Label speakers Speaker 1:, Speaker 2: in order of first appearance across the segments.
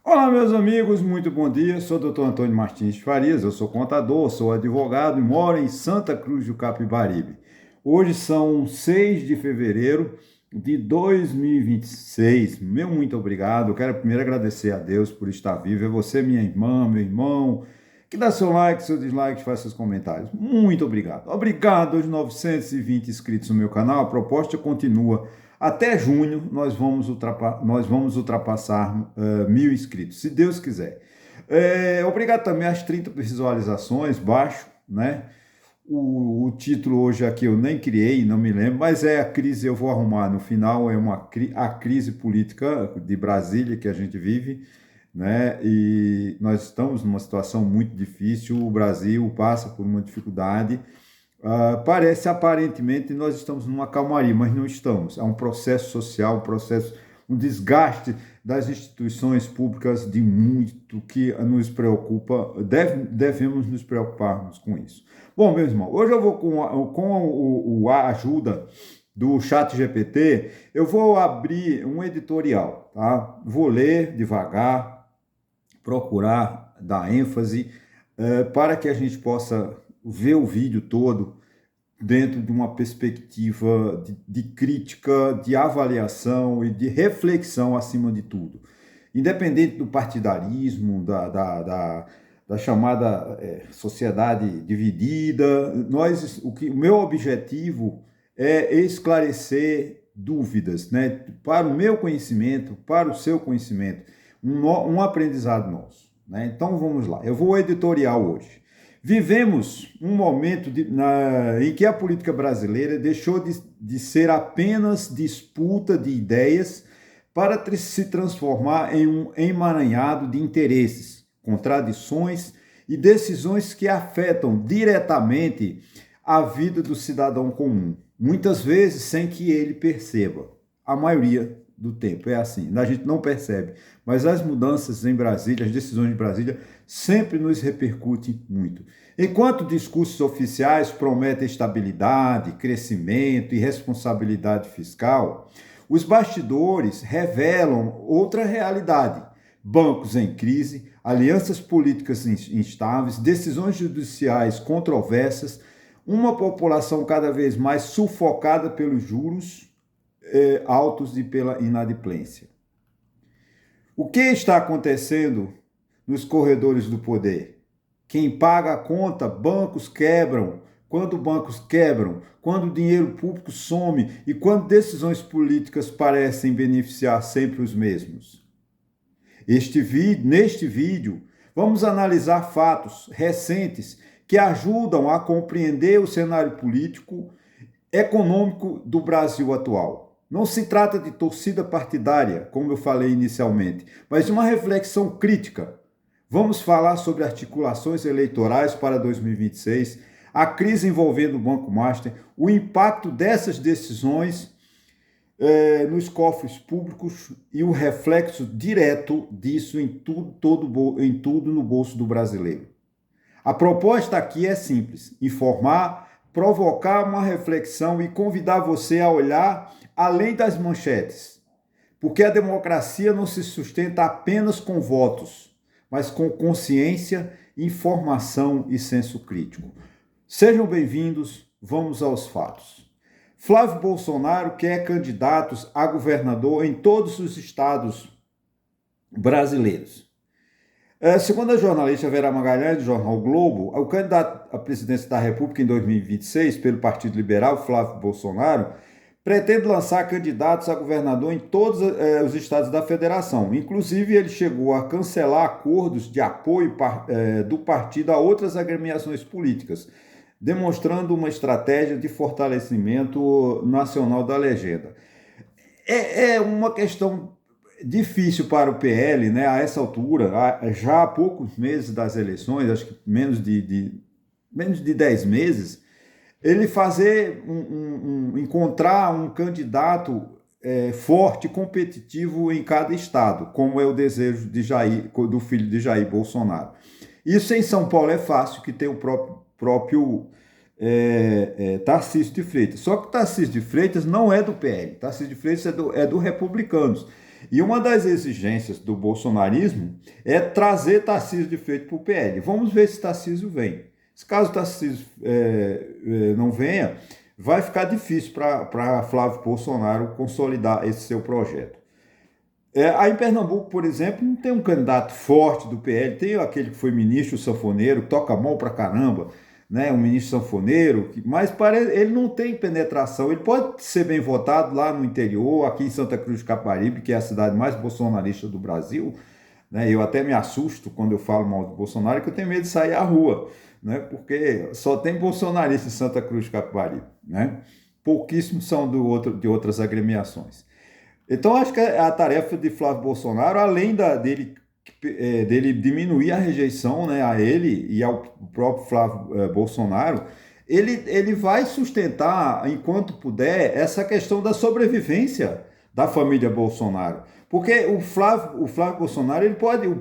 Speaker 1: Olá, meus amigos, muito bom dia. Sou o Dr. Antônio Martins Farias, eu sou contador, sou advogado e moro em Santa Cruz do Capibaribe. Hoje são 6 de fevereiro de 2026. Meu muito obrigado. Eu quero primeiro agradecer a Deus por estar vivo. É você, minha irmã, meu irmão, que dá seu like, seu dislike, faz seus comentários. Muito obrigado. Obrigado aos 920 inscritos no meu canal. A proposta continua. Até junho nós vamos ultrapassar 1.000 inscritos, se Deus quiser. Obrigado também às 30 visualizações, baixo, né? O título hoje aqui eu nem criei, não me lembro, mas é a crise, eu vou arrumar no final, a crise política de Brasília que a gente vive, né? E nós estamos numa situação muito difícil, o Brasil passa por uma dificuldade. Parece aparentemente nós estamos numa calmaria, mas não estamos. É um processo social, um desgaste das instituições públicas de muito que nos preocupa, devemos nos preocuparmos com isso. Bom, meu irmão, hoje eu vou a ajuda do Chat GPT, eu vou abrir um editorial, tá? Vou ler devagar, procurar dar ênfase, para que a gente possa ver o vídeo todo dentro de uma perspectiva de crítica, de avaliação e de reflexão acima de tudo. Independente do partidarismo, da chamada sociedade dividida, o meu objetivo é esclarecer dúvidas, né? Para o meu conhecimento, para o seu conhecimento, um aprendizado nosso, né? Então vamos lá, eu vou editorial hoje. Vivemos um momento em que a política brasileira deixou de ser apenas disputa de ideias para se transformar em um emaranhado de interesses, contradições e decisões que afetam diretamente a vida do cidadão comum, muitas vezes sem que ele perceba. A maioria do tempo é assim, a gente não percebe, mas as mudanças em Brasília, as decisões de Brasília sempre nos repercutem muito. Enquanto discursos oficiais prometem estabilidade, crescimento e responsabilidade fiscal, os bastidores revelam outra realidade: bancos em crise, alianças políticas instáveis, decisões judiciais controversas, uma população cada vez mais sufocada pelos juros altos e pela inadimplência. O que está acontecendo nos corredores do poder? Quem paga a conta, bancos quebram. Quando bancos quebram, quando o dinheiro público some e quando decisões políticas parecem beneficiar sempre os mesmos. Neste vídeo, vamos analisar fatos recentes que ajudam a compreender o cenário político econômico do Brasil atual. Não se trata de torcida partidária, como eu falei inicialmente, mas de uma reflexão crítica. Vamos falar sobre articulações eleitorais para 2026, a crise envolvendo o Banco Master, o impacto dessas decisões nos cofres públicos e o reflexo direto disso em tudo no bolso do brasileiro. A proposta aqui é simples: informar, provocar uma reflexão e convidar você a olhar além das manchetes. Porque a democracia não se sustenta apenas com votos, mas com consciência, informação e senso crítico. Sejam bem-vindos, vamos aos fatos. Flávio Bolsonaro quer candidatos a governador em todos os estados brasileiros. Segundo a jornalista Vera Magalhães, do jornal Globo, o candidato à presidência da República em 2026, pelo Partido Liberal, Flávio Bolsonaro, pretende lançar candidatos a governador em todos os estados da federação. Inclusive, ele chegou a cancelar acordos de apoio do partido a outras agremiações políticas, demonstrando uma estratégia de fortalecimento nacional da legenda. É uma questão difícil para o PL, né, a essa altura, já há poucos meses das eleições, acho que menos de 10 meses, ele encontrar um candidato forte, competitivo em cada estado, como é o desejo do filho de Jair Bolsonaro. Isso em São Paulo é fácil, que tem o próprio Tarcísio de Freitas. Só que Tarcísio de Freitas não é do PL, Tarcísio de Freitas é do Republicanos. E uma das exigências do bolsonarismo é trazer Tarcísio de Freitas para o PL. Vamos ver se Tarcísio vem. Se caso Tarcísio não venha, vai ficar difícil para Flávio Bolsonaro consolidar esse seu projeto. Aí em Pernambuco, por exemplo, não tem um candidato forte do PL, tem aquele que foi ministro sanfoneiro, que toca mal pra caramba, né? Um ministro sanfoneiro, mas ele não tem penetração. Ele pode ser bem votado lá no interior, aqui em Santa Cruz de Capibaribe, que é a cidade mais bolsonarista do Brasil, né? Eu até me assusto quando eu falo mal do Bolsonaro, que eu tenho medo de sair à rua, né? Porque só tem bolsonarista em Santa Cruz de Capibaribe, né? Pouquíssimos são de outras agremiações. Então, acho que a tarefa de Flávio Bolsonaro, além dele diminuir a rejeição, né, a ele e ao próprio Flávio Bolsonaro, ele vai sustentar, enquanto puder, essa questão da sobrevivência da família Bolsonaro. Porque o Flávio Bolsonaro,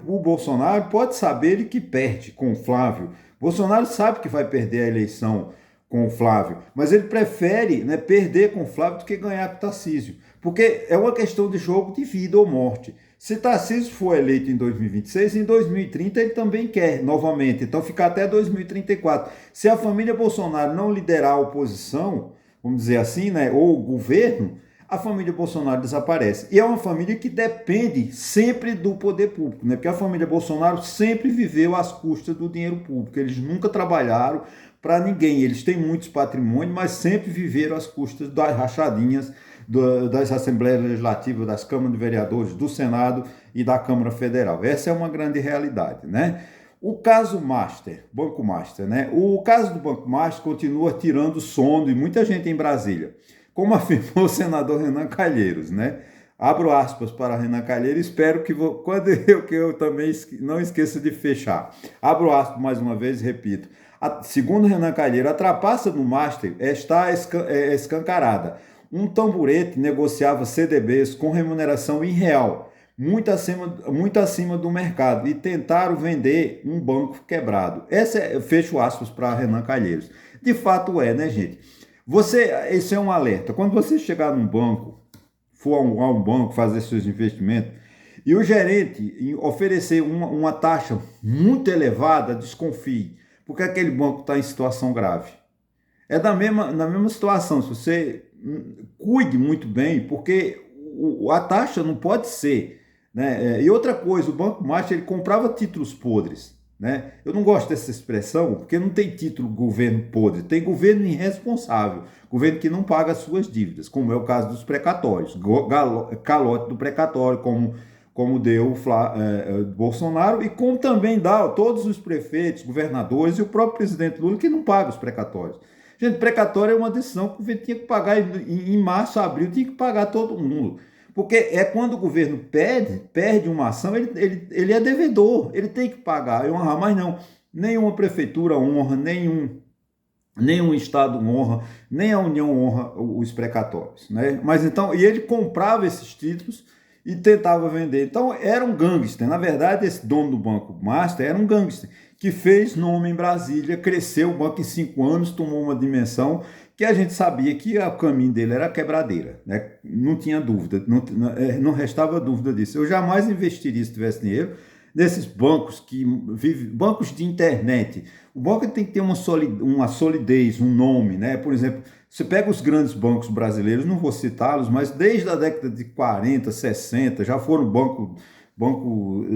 Speaker 1: o Bolsonaro pode saber que perde com o Flávio. Bolsonaro sabe que vai perder a eleição com o Flávio, mas ele prefere, né, perder com o Flávio do que ganhar com o Tarcísio, porque é uma questão de jogo de vida ou morte. Se Tarcísio for eleito em 2026, em 2030 ele também quer novamente, então fica até 2034. Se a família Bolsonaro não liderar a oposição, vamos dizer assim, né, ou o governo, a família Bolsonaro desaparece. E é uma família que depende sempre do poder público, né? Porque a família Bolsonaro sempre viveu às custas do dinheiro público. Eles nunca trabalharam para ninguém. Eles têm muitos patrimônios, mas sempre viveram às custas das rachadinhas das Assembleias Legislativas, das Câmaras de Vereadores, do Senado e da Câmara Federal. Essa é uma grande realidade, né? O caso Master, Banco Master, né? O caso do Banco Master continua tirando sono de muita gente em Brasília, como afirmou o senador Renan Calheiros, né? Abro aspas para Renan Calheiros, espero que eu também não esqueça de fechar. Abro aspas mais uma vez e repito. Segundo Renan Calheiros, a trapaça do Master está escancarada. Um tamborete negociava CDBs com remuneração irreal, muito acima do mercado, e tentaram vender um banco quebrado. Fecho aspas para Renan Calheiros. De fato né, gente? Esse é um alerta. Quando você chegar num banco, for a um banco fazer seus investimentos, e o gerente oferecer uma taxa muito elevada, desconfie, porque aquele banco está em situação grave. É na mesma situação, se você cuide muito bem, porque a taxa não pode ser, né? E outra coisa, o Banco Master, ele comprava títulos podres, né? Eu não gosto dessa expressão, porque não tem título governo podre, tem governo irresponsável, governo que não paga as suas dívidas, como é o caso dos precatórios, calote do precatório, como deu o Bolsonaro, e como também dá todos os prefeitos, governadores e o próprio presidente Lula, que não paga os precatórios. Gente, precatório é uma decisão que o governo tinha que pagar em março, abril, tinha que pagar todo mundo. Porque é quando o governo perde uma ação, ele é devedor, ele tem que pagar e honrar, mas não, nenhuma prefeitura honra, nenhum estado honra, nem a União honra os precatórios, né? Mas então, e ele comprava esses títulos e tentava vender. Então era um gangster, na verdade esse dono do Banco Master era um gangster, que fez nome em Brasília, cresceu o banco em 5 anos, tomou uma dimensão que a gente sabia que o caminho dele era quebradeira, né? Não tinha dúvida, não restava dúvida disso. Eu jamais investiria, se tivesse dinheiro, nesses bancos que vivem, bancos de internet. O banco tem que ter uma solidez, um nome, né? Por exemplo, você pega os grandes bancos brasileiros, não vou citá-los, mas desde a década de 40, 60, já foram banco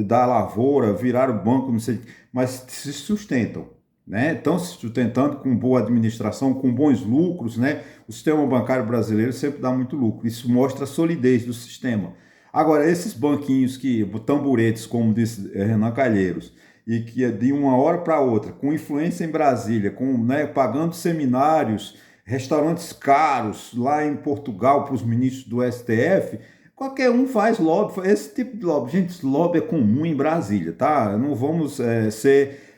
Speaker 1: da lavoura, viraram banco, não sei, mas se sustentam, né? Estão se sustentando com boa administração, com bons lucros, né? O sistema bancário brasileiro sempre dá muito lucro. Isso mostra a solidez do sistema. Agora, esses banquinhos tamboretes, como disse Renan Calheiros, e que de uma hora para outra, com influência em Brasília, né, pagando seminários, restaurantes caros lá em Portugal para os ministros do STF, qualquer um faz lobby, esse tipo de lobby. Gente, esse lobby é comum em Brasília, tá? Não vamos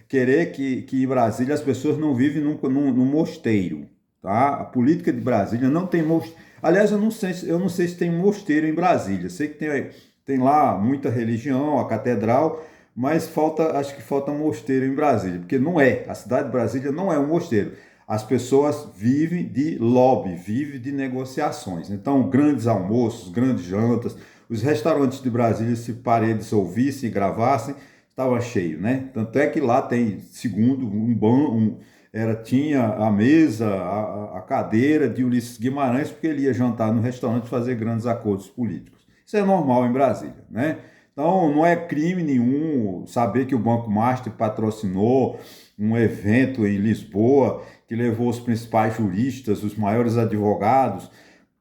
Speaker 1: querer que em Brasília as pessoas não vivem num mosteiro, tá? A política de Brasília não tem mosteiro. Aliás, eu não sei se tem mosteiro em Brasília. Sei que tem lá muita religião, a catedral, mas acho que falta mosteiro em Brasília, porque não é. A cidade de Brasília não é um mosteiro. as pessoas vivem de lobby, vivem de negociações. Então, grandes almoços, grandes jantas, os restaurantes de Brasília, se paredes ouvissem e gravassem, estava cheio, né? Tanto é que lá tem, segundo tinha a mesa, a cadeira de Ulisses Guimarães, porque ele ia jantar no restaurante e fazer grandes acordos políticos. Isso é normal em Brasília, né? Então, não é crime nenhum saber que o Banco Master patrocinou um evento em Lisboa que levou os principais juristas, os maiores advogados,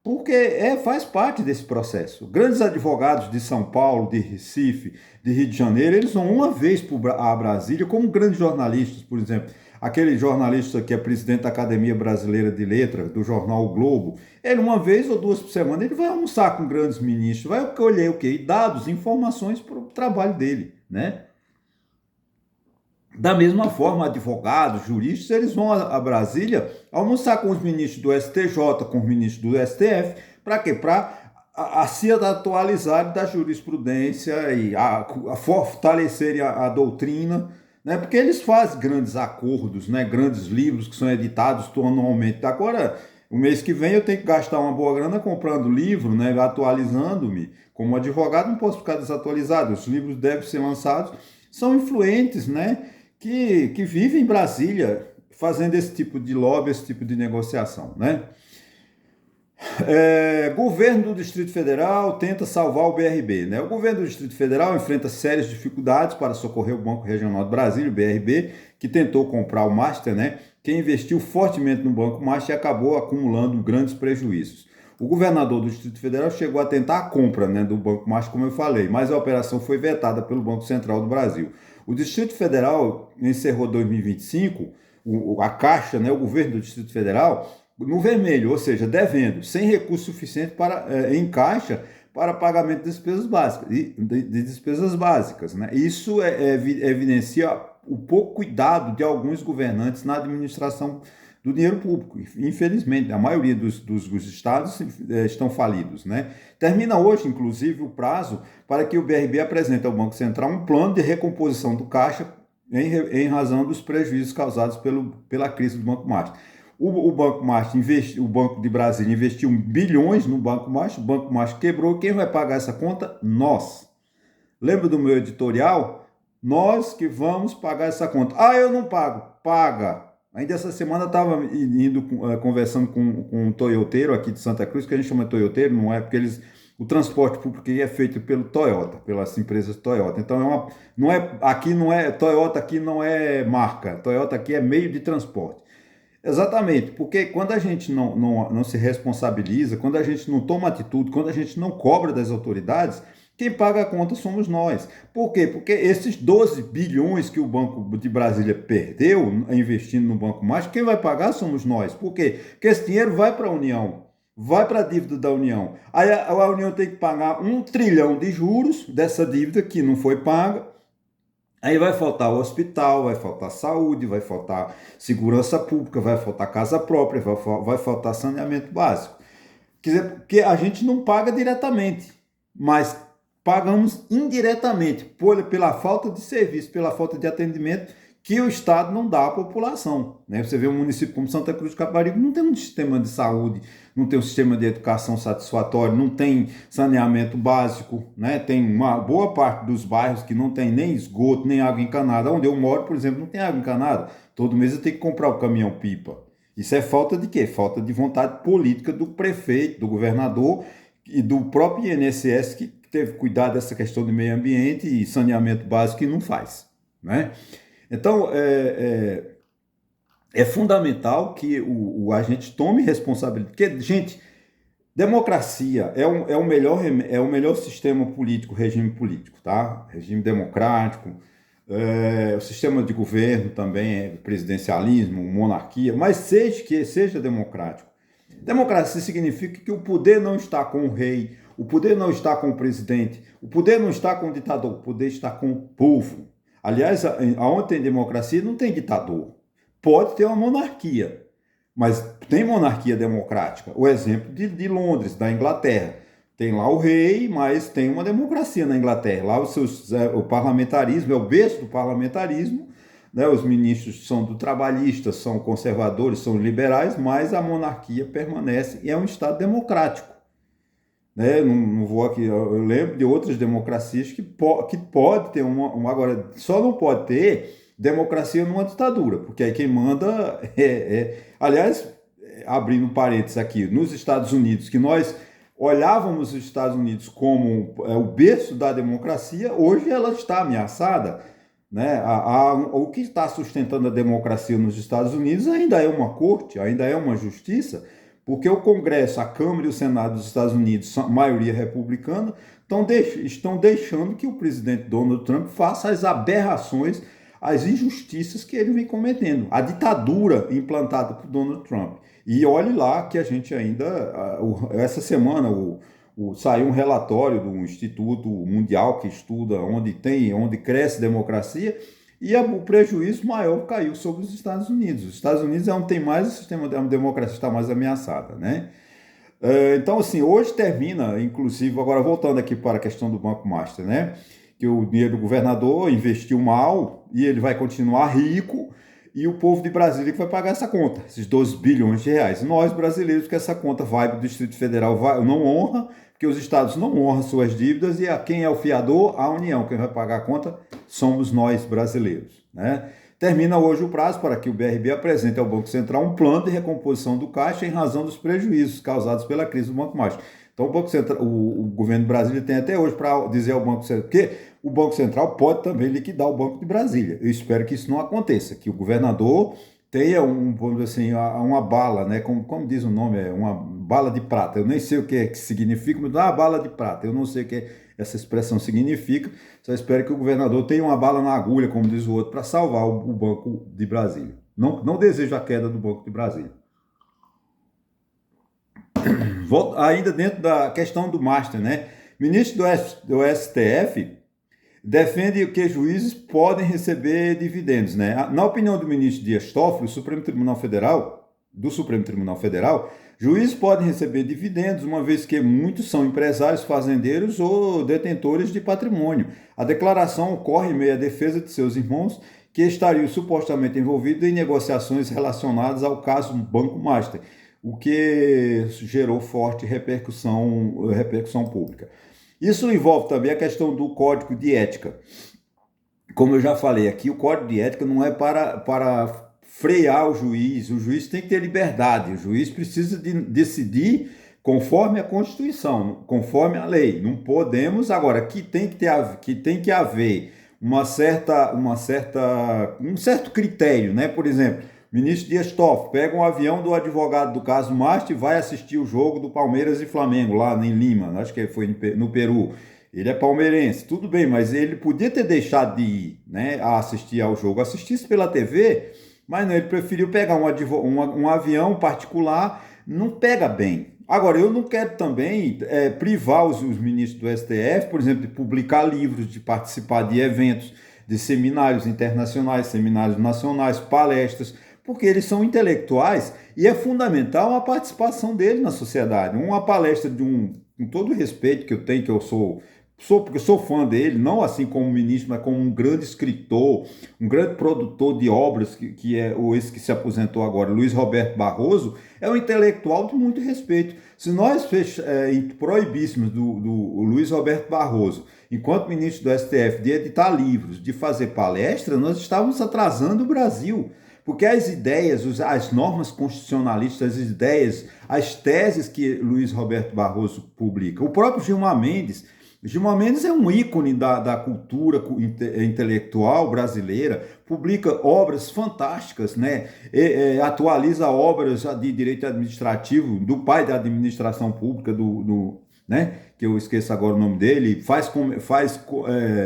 Speaker 1: porque faz parte desse processo. Grandes advogados de São Paulo, de Recife, de Rio de Janeiro, eles vão uma vez a Brasília, como grandes jornalistas, por exemplo. Aquele jornalista que é presidente da Academia Brasileira de Letras, do jornal O Globo, ele uma vez ou duas por semana, ele vai almoçar com grandes ministros, vai colher o quê? Dados, informações para o trabalho dele, né? Da mesma forma, advogados, juristas, eles vão a Brasília almoçar com os ministros do STJ, com os ministros do STF, para quê? Para se atualizar da jurisprudência e a fortalecerem a doutrina, né? Porque eles fazem grandes acordos, né? Grandes livros que são editados anualmente. Agora, o mês que vem eu tenho que gastar uma boa grana comprando livro, né? Atualizando-me. Como advogado não posso ficar desatualizado, os livros devem ser lançados. São influentes, né? Que vivem em Brasília fazendo esse tipo de lobby, esse tipo de negociação, né? Governo do Distrito Federal tenta salvar o BRB, né? O governo do Distrito Federal enfrenta sérias dificuldades para socorrer o Banco Regional de Brasília, o BRB, que tentou comprar o Master, né? Que investiu fortemente no Banco Master e acabou acumulando grandes prejuízos. O governador do Distrito Federal chegou a tentar a compra, né, do Banco Master, como eu falei, mas a operação foi vetada pelo Banco Central do Brasil. O Distrito Federal encerrou 2025, a Caixa, né, o governo do Distrito Federal, no vermelho, ou seja, devendo, sem recurso suficiente em caixa para pagamento de despesas básicas, né? Isso evidencia o pouco cuidado de alguns governantes na administração do dinheiro público. Infelizmente, a maioria dos estados estão falidos, né? Termina hoje, inclusive, o prazo para que o BRB apresente ao Banco Central um plano de recomposição do caixa em razão dos prejuízos causados pela crise do Banco Master. O Banco Master o Banco de Brasília investiu bilhões no Banco Master, o Banco Master quebrou. Quem vai pagar essa conta? Nós. Lembra do meu editorial? Nós que vamos pagar essa conta. Ah, eu não pago. Paga. Ainda essa semana eu estava conversando com um toyoteiro aqui de Santa Cruz, que a gente chama de toyoteiro, não é porque o transporte público aqui é feito pelo Toyota, pelas empresas Toyota. Então Toyota aqui não é marca, Toyota aqui é meio de transporte. Exatamente, porque quando a gente não se responsabiliza, quando a gente não toma atitude, quando a gente não cobra das autoridades, quem paga a conta somos nós. Por quê? Porque esses 12 bilhões que o Banco de Brasília perdeu investindo no Banco Master, quem vai pagar somos nós. Por quê? Porque esse dinheiro vai para a União, vai para a dívida da União. Aí a União tem que pagar 1 trilhão de juros dessa dívida que não foi paga. Aí vai faltar o hospital, vai faltar saúde, vai faltar segurança pública, vai faltar casa própria, vai faltar saneamento básico. Quer dizer, porque a gente não paga diretamente, mas pagamos indiretamente pela falta de serviço, pela falta de atendimento que o Estado não dá à população, né? Você vê um município como Santa Cruz do Capibaribe, não tem um sistema de saúde, não tem um sistema de educação satisfatório, não tem saneamento básico, né? Tem uma boa parte dos bairros que não tem nem esgoto, nem água encanada. Onde eu moro, por exemplo, não tem água encanada. Todo mês eu tenho que comprar o caminhão-pipa. Isso é falta de quê? Falta de vontade política do prefeito, do governador e do próprio INSS, que teve cuidado dessa questão de meio ambiente e saneamento básico e não faz, né? Então, é fundamental que a gente tome responsabilidade. Porque, gente, democracia é o melhor sistema político, regime político, tá? Regime democrático, o sistema de governo também é presidencialismo, monarquia, mas seja democrático. Democracia significa que o poder não está com o rei, o poder não está com o presidente, o poder não está com o ditador, o poder está com o povo. Aliás, onde tem democracia não tem ditador. Pode ter uma monarquia, mas tem monarquia democrática. O exemplo de Londres, da Inglaterra. Tem lá o rei, mas tem uma democracia na Inglaterra. Lá o parlamentarismo, é o berço do parlamentarismo, né? Os ministros são do trabalhistas, são conservadores, são liberais, mas a monarquia permanece e é um Estado democrático. Né? Não vou aqui, eu lembro de outras democracias que pode ter agora só não pode ter democracia numa ditadura, porque aí quem manda aliás, abrindo parênteses aqui, nos Estados Unidos, que nós olhávamos os Estados Unidos como o berço da democracia, hoje ela está ameaçada, né? O que está sustentando a democracia nos Estados Unidos ainda é uma corte, ainda é uma justiça, porque o Congresso, a Câmara e o Senado dos Estados Unidos, maioria republicana, estão deixando que o presidente Donald Trump faça as aberrações, as injustiças que ele vem cometendo, a ditadura implantada por Donald Trump. E olhe lá que a gente ainda, essa semana, saiu um relatório do Instituto Mundial que estuda onde cresce democracia, e o prejuízo maior caiu sobre os Estados Unidos. Os Estados Unidos é onde tem mais o sistema da democracia está mais ameaçada, né? Então, assim, hoje termina, inclusive, agora voltando aqui para a questão do Banco Master, né? Que o dinheiro do governador investiu mal e ele vai continuar rico, e o povo de Brasília que vai pagar essa conta, esses 12 bilhões de reais. Nós, brasileiros, que essa conta vai para o Distrito Federal, não honra, porque os estados não honram suas dívidas, e quem é o fiador? A União. Quem vai pagar a conta somos nós, brasileiros. Né? Termina hoje o prazo para que o BRB apresente ao Banco Central um plano de recomposição do caixa em razão dos prejuízos causados pela crise do Banco Master. Então o Banco Central, o governo de Brasília tem até hoje para dizer ao Banco Central que o Banco Central pode também liquidar o Banco de Brasília. Eu espero que isso não aconteça, que o governador tenha vamos dizer assim, uma bala, né? Como diz o nome, uma bala de prata. Eu nem sei o que significa, mas bala de prata. Eu não sei o que essa expressão significa. Só espero que o governador tenha uma bala na agulha, como diz o outro, para salvar o Banco de Brasília. Não desejo a queda do Banco de Brasília. Ainda dentro da questão do Master, né? Ministro do STF defende que juízes podem receber dividendos, né? Na opinião do ministro Dias Toffoli, do Supremo Tribunal Federal, juízes podem receber dividendos, uma vez que muitos são empresários, fazendeiros ou detentores de patrimônio. A declaração ocorre em meio à defesa de seus irmãos, que estariam supostamente envolvidos em negociações relacionadas ao caso do Banco Master, o que gerou forte repercussão pública. Isso envolve também a questão do código de ética. Como eu já falei aqui, o código de ética não é para frear o juiz tem que ter liberdade, o juiz precisa decidir conforme a Constituição, conforme a lei. Não podemos, agora, que tem que haver um certo critério, né? Por exemplo, o ministro Dias Toffoli pega um avião do advogado do caso Master e vai assistir o jogo do Palmeiras e Flamengo lá em Lima, acho que foi no Peru. Ele é palmeirense, tudo bem, mas ele podia ter deixado de ir, né, a assistir ao jogo, assistisse pela TV, mas não, ele preferiu pegar um avião particular, não pega bem. Agora, eu não quero também privar os ministros do STF, por exemplo, de publicar livros, de participar de eventos, de seminários internacionais, seminários nacionais, palestras, porque eles são intelectuais e é fundamental a participação deles na sociedade. Uma palestra com todo o respeito que eu tenho, que eu porque eu sou fã dele, não assim como ministro, mas como um grande escritor, um grande produtor de obras, que é esse que se aposentou agora, Luiz Roberto Barroso, é um intelectual de muito respeito. Se nós proibíssemos do Luiz Roberto Barroso, enquanto ministro do STF, de editar livros, de fazer palestras, nós estávamos atrasando o Brasil. Porque as ideias, as normas constitucionalistas, as ideias, as teses que Luiz Roberto Barroso publica, o próprio Gilmar Mendes é um ícone da cultura intelectual brasileira, publica obras fantásticas, né? Atualiza obras de direito administrativo do pai da administração pública, né? Que eu esqueço agora o nome dele, faz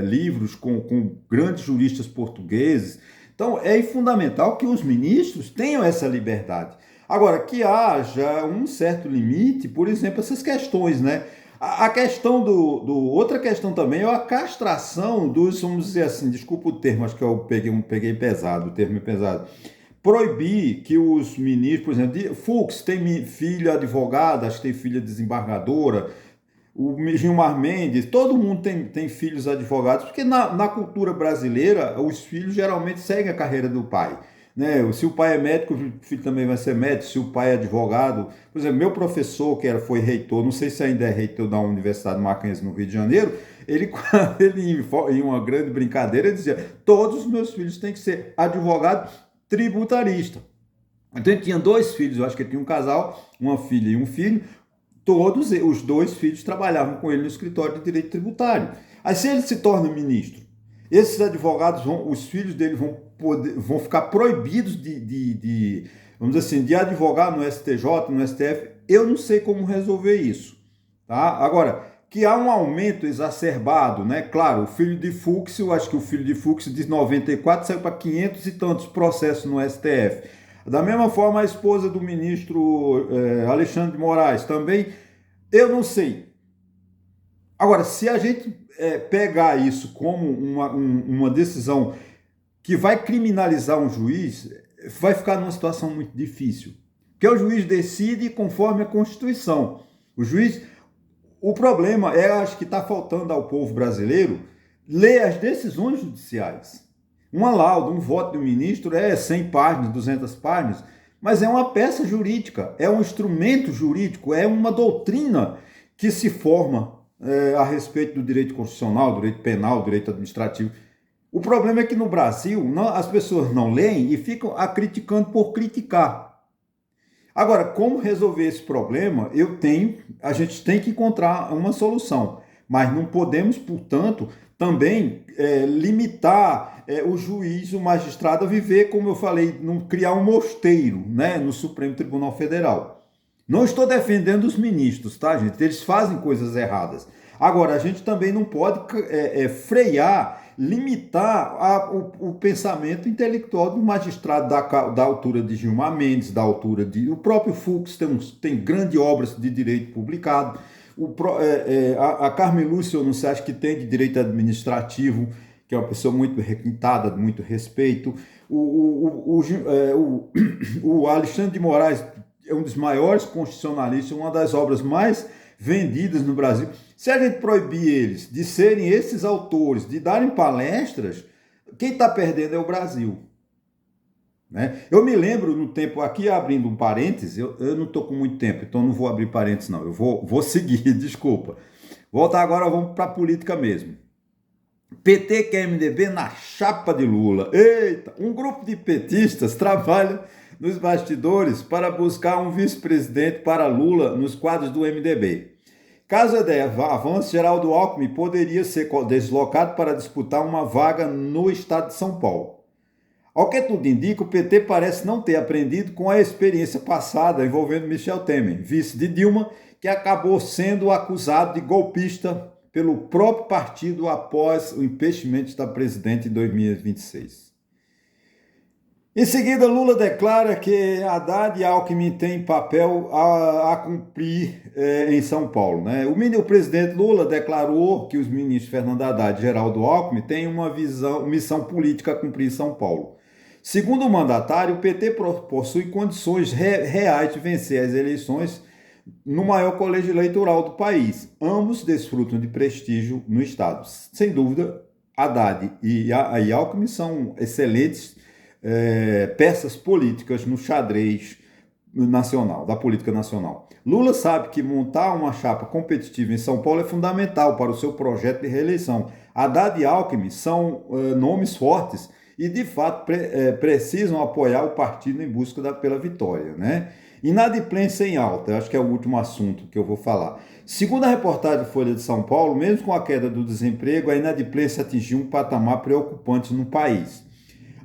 Speaker 1: livros com grandes juristas portugueses. Então, é fundamental que os ministros tenham essa liberdade. Agora, que haja um certo limite, por exemplo, essas questões, né? A questão outra questão também é a castração vamos dizer assim, desculpa o termo, acho que eu peguei pesado, o termo é pesado. Proibir que os ministros, por exemplo, Fux tem filha advogada, acho que tem filha desembargadora, o Gilmar Mendes, todo mundo tem filhos advogados, porque na cultura brasileira, os filhos geralmente seguem a carreira do pai. Né? Se o pai é médico, o filho também vai ser médico. Se o pai é advogado, por exemplo, meu professor, foi reitor, não sei se ainda é reitor da Universidade Mackenzie no Rio de Janeiro, quando ele em uma grande brincadeira, ele dizia: todos os meus filhos têm que ser advogado tributarista. Então ele tinha 2 filhos, eu acho que ele tinha um casal, uma filha e um filho. Todos os 2 filhos trabalhavam com ele no escritório de direito tributário. Aí, se ele se torna ministro, esses advogados os filhos dele vão ficar proibidos vamos dizer assim, de advogar no STJ, no STF. Eu não sei como resolver isso, tá? Agora, que há um aumento exacerbado, né? Claro, o filho de Fux, eu acho que o filho de Fux de 94 saiu para 500 e tantos processos no STF. Da mesma forma, a esposa do ministro Alexandre de Moraes também, eu não sei. Agora, se a gente pegar isso como uma decisão que vai criminalizar um juiz, vai ficar numa situação muito difícil. Porque o juiz decide conforme a Constituição. O problema acho que está faltando ao povo brasileiro ler as decisões judiciais. Uma lauda, um voto do ministro 100 páginas, 200 páginas, mas é uma peça jurídica, é um instrumento jurídico, é uma doutrina que se forma a respeito do direito constitucional, do direito penal, do direito administrativo. O problema é que no Brasil as pessoas não leem e ficam criticando por criticar. Agora, como resolver esse problema? A gente tem que encontrar uma solução, mas não podemos, portanto, também limitar o juiz, o magistrado a viver, como eu falei, criar um mosteiro, né, no Supremo Tribunal Federal. Não estou defendendo os ministros, tá, gente? Eles fazem coisas erradas. Agora, a gente também não pode frear, limitar o pensamento intelectual do magistrado da altura de Gilmar Mendes, da altura o próprio Fux tem grandes obras de direito publicado. A Carmen Lúcia, eu não sei, acho que tem de direito administrativo, que é uma pessoa muito requintada, de muito respeito. O Alexandre de Moraes é um dos maiores constitucionalistas, uma das obras mais vendidas no Brasil. Se a gente proibir eles de serem esses autores, de darem palestras, quem está perdendo é o Brasil. Né? Eu me lembro no tempo, aqui abrindo um parênteses, eu não estou com muito tempo, então não vou abrir parênteses não, eu vou seguir, desculpa. Voltar agora, vamos para a política mesmo. PT quer MDB na chapa de Lula. Eita, um grupo de petistas trabalha nos bastidores para buscar um vice-presidente para Lula nos quadros do MDB. Caso a ideia avance, Geraldo Alckmin poderia ser deslocado para disputar uma vaga no estado de São Paulo. Ao que tudo indica, o PT parece não ter aprendido com a experiência passada envolvendo Michel Temer, vice de Dilma, que acabou sendo acusado de golpista pelo próprio partido após o impeachment da presidente em 2026. Em seguida, Lula declara que Haddad e Alckmin têm papel a cumprir em São Paulo. Né? O presidente Lula declarou que os ministros Fernando Haddad e Geraldo Alckmin têm uma missão política a cumprir em São Paulo. Segundo o mandatário, o PT possui condições reais de vencer as eleições no maior colégio eleitoral do país. Ambos desfrutam de prestígio no Estado. Sem dúvida, Haddad e Alckmin são excelentes peças políticas no xadrez nacional, da política nacional. Lula sabe que montar uma chapa competitiva em São Paulo é fundamental para o seu projeto de reeleição. Haddad e Alckmin são nomes fortes e, de fato, precisam apoiar o partido em busca pela vitória, né? Inadimplência em alta, acho que é o último assunto que eu vou falar. Segundo a reportagem Folha de São Paulo, mesmo com a queda do desemprego, a inadimplência atingiu um patamar preocupante no país.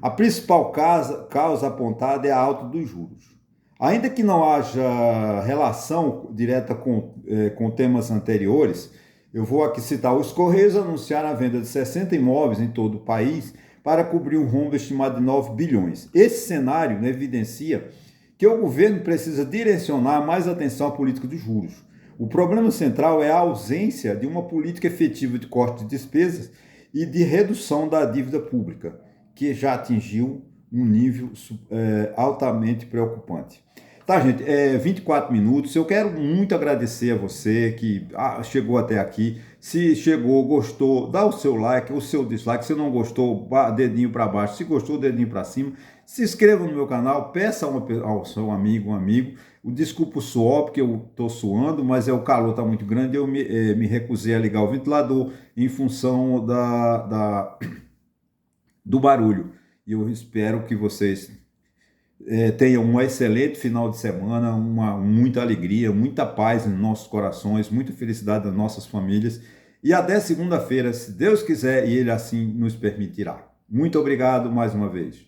Speaker 1: A principal causa apontada é a alta dos juros. Ainda que não haja relação direta com temas anteriores, eu vou aqui citar: os Correios anunciaram a venda de 60 imóveis em todo o país para cobrir um rombo estimado de 9 bilhões. Esse cenário evidencia que o governo precisa direcionar mais atenção à política de juros. O problema central é a ausência de uma política efetiva de corte de despesas e de redução da dívida pública, que já atingiu um nível altamente preocupante. Tá, gente? 24 minutos. Eu quero muito agradecer a você que chegou até aqui. Se chegou, gostou, dá o seu like, o seu dislike. Se não gostou, dedinho para baixo. Se gostou, dedinho para cima. Se inscreva no meu canal, peça ao seu amigo, um amigo. Desculpa o suor, porque eu estou suando, mas o calor está muito grande. Eu me recusei a ligar o ventilador em função do barulho. E eu espero que vocês tenham um excelente final de semana, muita alegria, muita paz nos nossos corações, muita felicidade nas nossas famílias. E até segunda-feira, se Deus quiser e Ele assim nos permitirá. Muito obrigado mais uma vez.